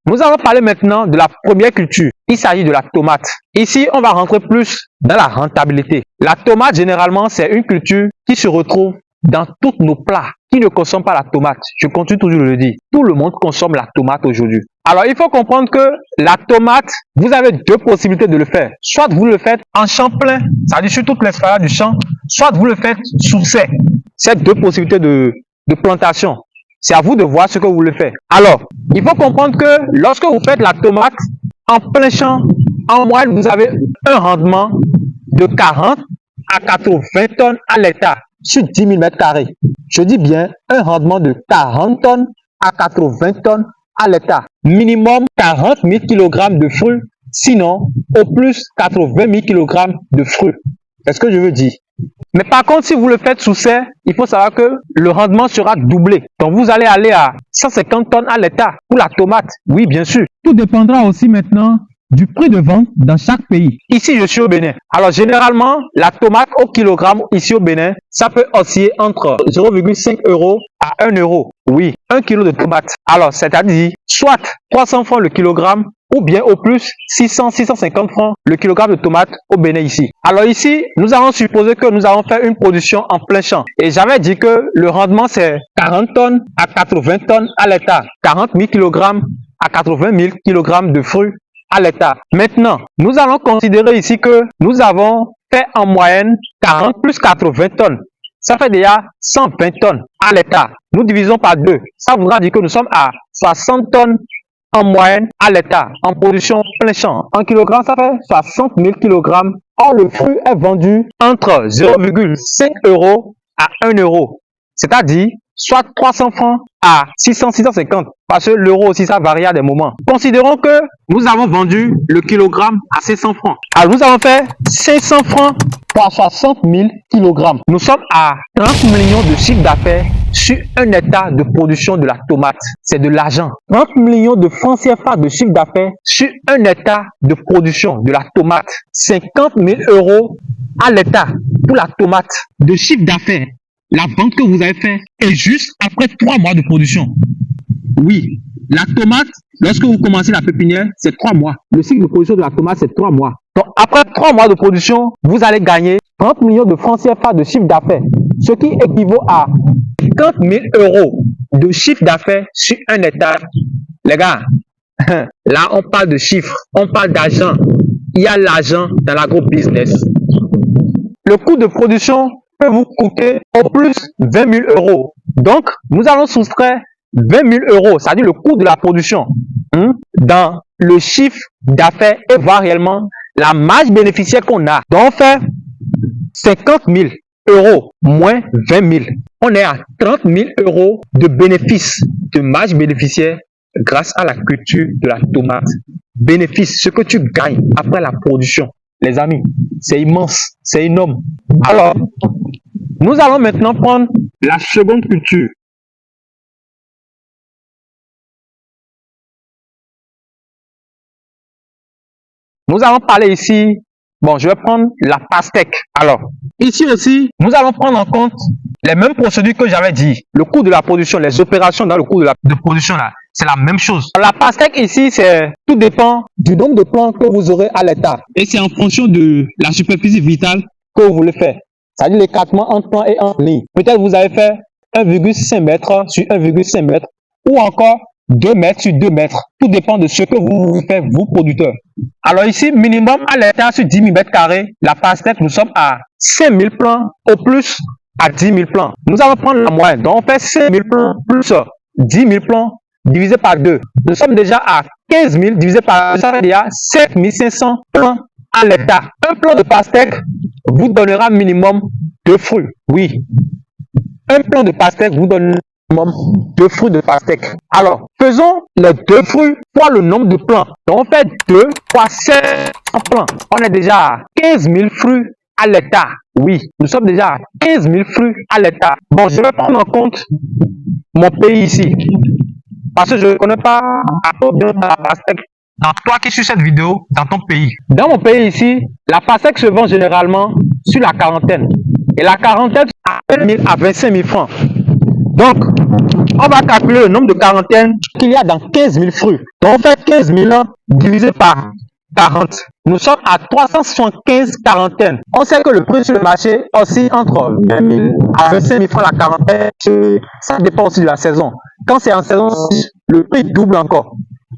Nous allons parler maintenant de la première culture. Il s'agit de la tomate. Ici, on va rentrer plus dans la rentabilité. La tomate, généralement, c'est une culture qui se retrouve dans tous nos plats. Qui ne consomme pas la tomate? Je continue toujours de le dire. Tout le monde consomme la tomate aujourd'hui. Alors, il faut comprendre que la tomate, vous avez deux possibilités de le faire. Soit vous le faites en champ plein, c'est-à-dire sur toute l'espace du champ, soit vous le faites sous serre. C'est deux possibilités de plantation. C'est à vous de voir ce que vous voulez faire. Alors, il faut comprendre que lorsque vous faites la tomate en plein champ, en moyenne, vous avez un rendement de 40 à 80 tonnes à l'hectare sur 10 000 mètres carrés. Je dis bien un rendement de 40 tonnes à 80 tonnes à l'hectare. Minimum 40 000 kg de fruits, sinon au plus 80 000 kg de fruits. C'est ce que je veux dire. Mais par contre, si vous le faites sous serre, il faut savoir que le rendement sera doublé. Donc vous allez aller à 150 tonnes à l'hectare pour la tomate. Oui, bien sûr. Tout dépendra aussi maintenant du prix de vente dans chaque pays. Ici, je suis au Bénin. Alors, généralement, la tomate au kilogramme ici au Bénin, ça peut osciller entre 0,5 € à 1 €. Oui, 1 kg de tomate. Alors, c'est-à-dire, soit 300 francs le kilogramme, ou bien au plus 600-650 francs le kilogramme de tomate au Bénin ici. Alors ici, nous allons supposer que nous allons faire une production en plein champ. Et j'avais dit que le rendement, c'est 40 tonnes à 80 tonnes à l'hectare. 40 000 kg à 80 000 kg de fruits à l'hectare. Maintenant, nous allons considérer ici que nous avons fait en moyenne 40 plus 80 tonnes. Ça fait déjà 120 tonnes à l'hectare. Nous divisons par 2. Ça voudra dire que nous sommes à 60 tonnes en moyenne à l'hectare, en production plein champ. En kilogramme, ça fait 60 000 kg. Or, le fruit est vendu entre 0,5 € à 1 €. C'est-à-dire, soit 300 francs à 600-650. Parce que l'euro aussi, ça varie à des moments. Considérons que nous avons vendu le kilogramme à 500 francs. Alors, nous avons fait 500 francs par 60 000 kg. Nous sommes à 30 millions de chiffre d'affaires sur un hectare de production de la tomate. C'est de l'argent. 30 millions de francs CFA de chiffre d'affaires sur un hectare de production de la tomate. 50 000 € à l'hectare pour la tomate de chiffre d'affaires. La vente que vous avez fait est juste après 3 mois de production. Oui, la tomate, lorsque vous commencez la pépinière, c'est 3 mois. Le cycle de production de la tomate, c'est 3 mois. Donc, après 3 mois de production, vous allez gagner 30 millions de francs CFA de chiffre d'affaires, ce qui équivaut à 50 000 € de chiffre d'affaires sur un hectare. Les gars, là, on parle de chiffres, on parle d'argent. Il y a l'argent dans l'agro-business. Le coût de production peut vous coûter au plus 20 000 €. Donc, nous allons soustraire 20 000 €, c'est-à-dire le coût de la production, dans le chiffre d'affaires et voir réellement la marge bénéficiaire qu'on a. Donc, on fait 50 000 € moins 20 000. On est à 30 000 € de bénéfice, de marge bénéficiaire grâce à la culture de la tomate. Bénéfice, ce que tu gagnes après la production. Les amis, c'est immense, c'est énorme. Alors, nous allons maintenant prendre la seconde culture. Nous allons parler ici, bon, je vais prendre la pastèque. Alors, ici aussi, nous allons prendre en compte les mêmes procédures que j'avais dit. Le coût de la production, les opérations dans le coût de production, là, c'est la même chose. La pastèque ici, tout dépend du nombre de plants que vous aurez à l'hectare. Et c'est en fonction de la superficie vitale que vous voulez faire. C'est-à-dire l'écartement entre plants et entre lignes. Peut-être vous avez fait 1,5 m sur 1,5 m ou encore 2 mètres sur 2 mètres. Tout dépend de ce que vous faites, vous, producteurs. Alors ici, minimum à l'hectare sur 10 000 m², la pastèque, nous sommes à 5 000 plants au plus à 10 000 plants. Nous allons prendre la moyenne. Donc, on fait 5 000 plants plus 10 000 plants divisé par 2. Nous sommes déjà à 15 000 divisé par 2. Ça fait déjà 7 500 plants à l'hectare. Un plant de pastèque vous donnera minimum 2 fruits. Oui. Un plant de pastèque vous donne minimum 2 fruits de pastèque. Alors, faisons les 2 fruits fois le nombre de plants. Donc, on fait 2 fois 7 plants. On est déjà à 15 000 fruits à l'hectare. Oui, nous sommes déjà à 15 000 fruits à l'hectare. Bon, je vais prendre en compte mon pays ici. Parce que je ne connais pas la pastèque. Dans toi qui suis cette vidéo, dans ton pays. Dans mon pays ici, la pastèque se vend généralement sur la quarantaine. Et la quarantaine, à 1 000 à 25 000 francs. Donc, on va calculer le nombre de quarantaines qu'il y a dans 15 000 fruits. Donc, on fait 15 000 divisé par 40. Nous sommes à 375 quarantaines. On sait que le prix sur le marché oscille entre 20 000 à 25 000 francs la quarantaine. Ça dépend aussi de la saison. Quand c'est en saison, le prix double encore.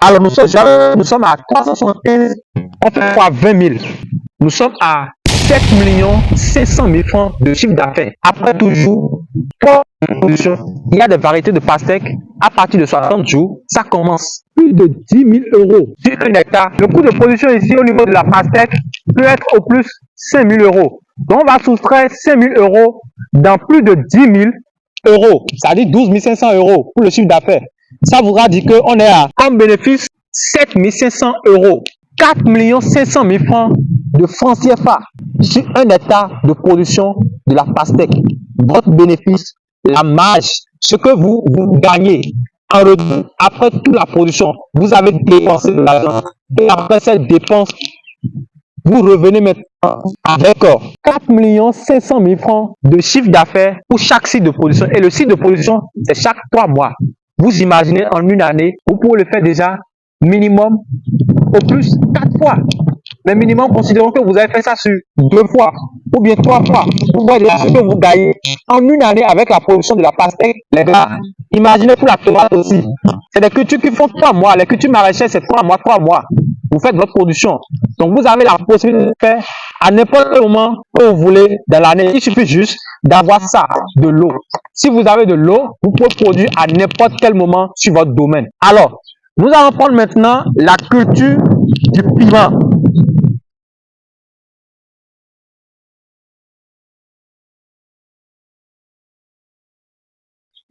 Alors, nous sommes à 375, on fait fois 20 000. Nous sommes à 7 500 000 francs de chiffre d'affaires. Après toujours, pour production, il y a des variétés de pastèques. À partir de 60 jours, ça commence. Plus de 10 000 euros sur un hectare. Le coût de production ici au niveau de la pastèque peut être au plus 5 000 euros. Donc, on va soustraire 5 000 euros dans plus de 10 000 euros. C'est-à-dire 12 500 euros pour le chiffre d'affaires. Ça voudra dire qu'on est à, comme bénéfice, 7 500 euros. 4 500 000 francs de francs CFA sur un hectare de production de la pastèque. Votre bénéfice, la marge, ce que vous gagnez en retour après toute la production, vous avez dépensé de l'argent. Et après cette dépense, vous revenez maintenant avec 4 500 000 francs de chiffre d'affaires pour chaque site de production. Et le site de production, c'est chaque 3 mois. Vous imaginez en une année, vous pouvez le faire déjà minimum au plus 4 fois. Mais minimum, considérons que vous avez fait ça sur 2 fois ou bien 3 fois. Vous voyez ce que vous gagnez en une année avec la production de la pastèque. Les gars, imaginez pour la tomate aussi. C'est des cultures qui font 3 mois. Les cultures maraîchères, c'est 3 mois, 3 mois. Vous faites votre production. Donc, vous avez la possibilité de faire à n'importe quel moment que vous voulez dans l'année. Il suffit juste d'avoir ça, de l'eau. Si vous avez de l'eau, vous pouvez produire à n'importe quel moment sur votre domaine. Alors, nous allons prendre maintenant la culture du piment.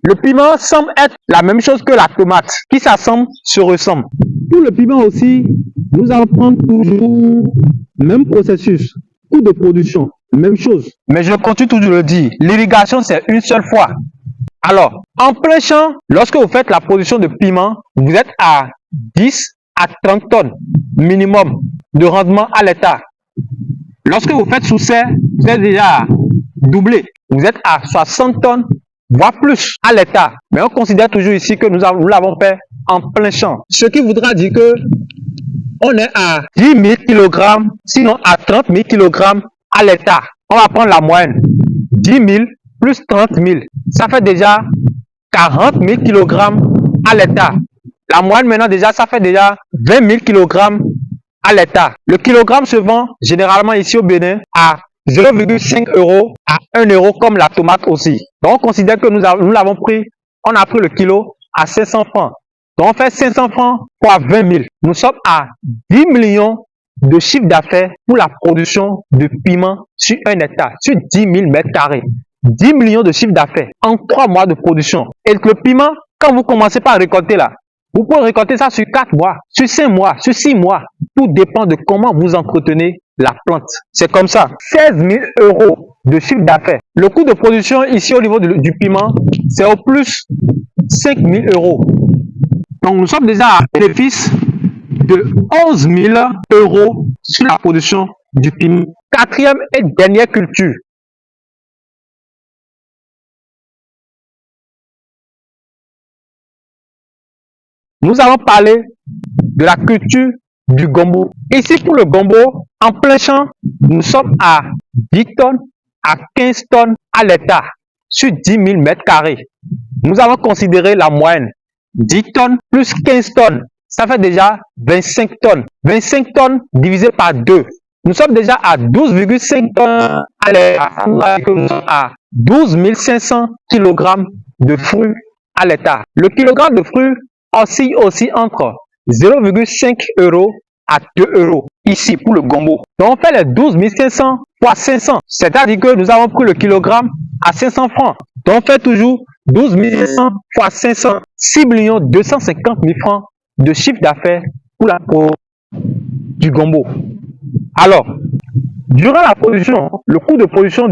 Le piment semble être la même chose que la tomate, qui s'assemble, se ressemble. Pour le piment aussi, nous allons prendre toujours le même processus, coût de production, même chose. Mais je continue toujours de le dire, l'irrigation c'est une seule fois. Alors, en plein champ, lorsque vous faites la production de piment, vous êtes à 10 à 30 tonnes minimum de rendement à l'hectare. Lorsque vous faites sous serre, vous êtes déjà doublé. Vous êtes à 60 tonnes, voire plus à l'hectare. Mais on considère toujours ici que nous l'avons fait en plein champ. Ce qui voudra dire que on est à 10 000 kg, sinon à 30 000 kg à l'hectare. On va prendre la moyenne. 10 000 plus 30 000. Ça fait déjà 40 000 kg à l'hectare. La moyenne maintenant déjà, ça fait déjà 20 000 kg à l'hectare. Le kilogramme se vend généralement ici au Bénin à 0,5 euros à 1 euro comme la tomate aussi. Donc on considère que nous l'avons pris, on a pris le kilo à 500 francs. Donc on fait 500 francs fois 20 000. Nous sommes à 10 millions de chiffre d'affaires pour la production de piment sur un hectare, sur 10 000 mètres carrés. 10 millions de chiffre d'affaires en 3 mois de production. Et le piment, quand vous commencez par récolter là, vous pouvez récolter ça sur 4 mois, sur 5 mois, sur 6 mois. Tout dépend de comment vous entretenez la plante. C'est comme ça. 16 000 euros de chiffre d'affaires. Le coût de production ici au niveau du piment, c'est au plus 5 000 euros. Donc nous sommes déjà à un bénéfice de 11 000 euros sur la production du piment. Quatrième et dernière culture. Nous allons parler de la culture du gombo. Ici, pour le gombo, en plein champ, nous sommes à 10 tonnes à 15 tonnes à l'hectare sur 10 000 mètres carrés. Nous allons considérer la moyenne. 10 tonnes plus 15 tonnes, ça fait déjà 25 tonnes. 25 tonnes divisé par 2. Nous sommes déjà à 12,5 tonnes à l'hectare. Nous sommes à 12 500 kg de fruits à l'hectare. Le kilogramme de fruits oscille aussi entre 0,5 euros à 2 euros ici pour le gombo. Donc on fait les 12 500 fois 500. C'est-à-dire que nous avons pris le kilogramme à 500 francs. Donc on fait toujours 12 500 fois 500. 6 250 000 francs de chiffre d'affaires pour la production du gombo. Alors, durant la production, le coût de production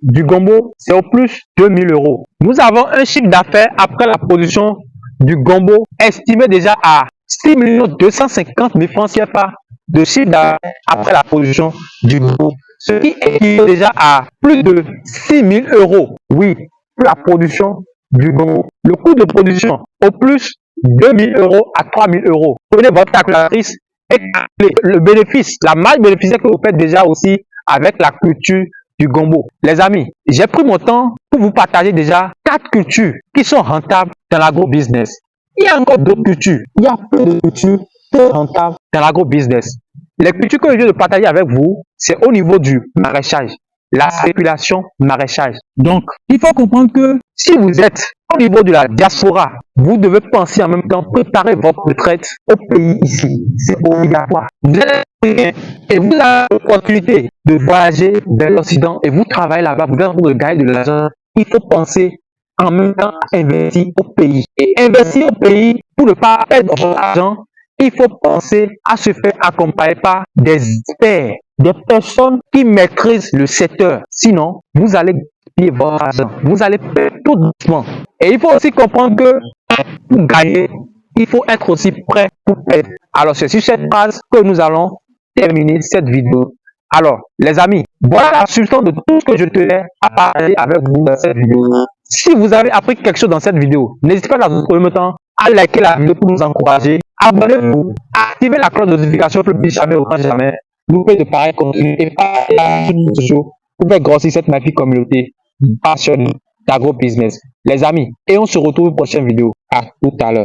du gombo, c'est au plus 2 000 euros. Nous avons un chiffre d'affaires après la production du gombo estimé déjà à 6 250 000 francs CFA de chiffre d'affaires après la production du gombo. Ce qui équivaut déjà à plus de 6 000 euros. Oui, pour la production du gombo. Le coût de production, au plus 2000 euros à 3000 euros. Prenez votre calculatrice et calculez le bénéfice, la marge bénéficiaire que vous faites déjà aussi avec la culture du gombo. Les amis, j'ai pris mon temps pour vous partager déjà 4 cultures qui sont rentables dans l'agro-business. Il y a encore d'autres cultures. Il y a plein de cultures très rentables dans l'agro-business. Les cultures que je viens de partager avec vous, c'est au niveau du maraîchage, la spéculation maraîchage. Donc, il faut comprendre que si vous êtes au niveau de la diaspora, vous devez penser en même temps préparer votre retraite au pays ici. C'est obligatoire. Vous êtes et vous avez l'opportunité de voyager vers l'Occident et vous travaillez là-bas, vous êtes en train de gagner de l'argent. Il faut penser en même temps à investir au pays. Et investir au pays pour ne pas perdre votre argent, il faut penser à se faire accompagner par des experts, des personnes qui maîtrisent le secteur. Sinon, vous allez payer votre argent. Vous allez perdre tout doucement. Et il faut aussi comprendre que pour gagner, il faut être aussi prêt pour perdre. Alors, c'est sur cette phrase que nous allons terminer cette vidéo. Alors, les amis, voilà la substance de tout ce que je tenais à parler avec vous dans cette vidéo. Si vous avez appris quelque chose dans cette vidéo, n'hésitez pas dans un premier temps à liker la vidéo pour nous encourager. Abonnez-vous, activez la cloche de notification pour ne plus jamais autant jamais louper de pareils contenus et partagez sur les réseaux sociaux pour faire grossir cette magnifique communauté passionnée d'agro-business. Les amis, et on se retrouve pour une prochaine vidéo. À tout à l'heure.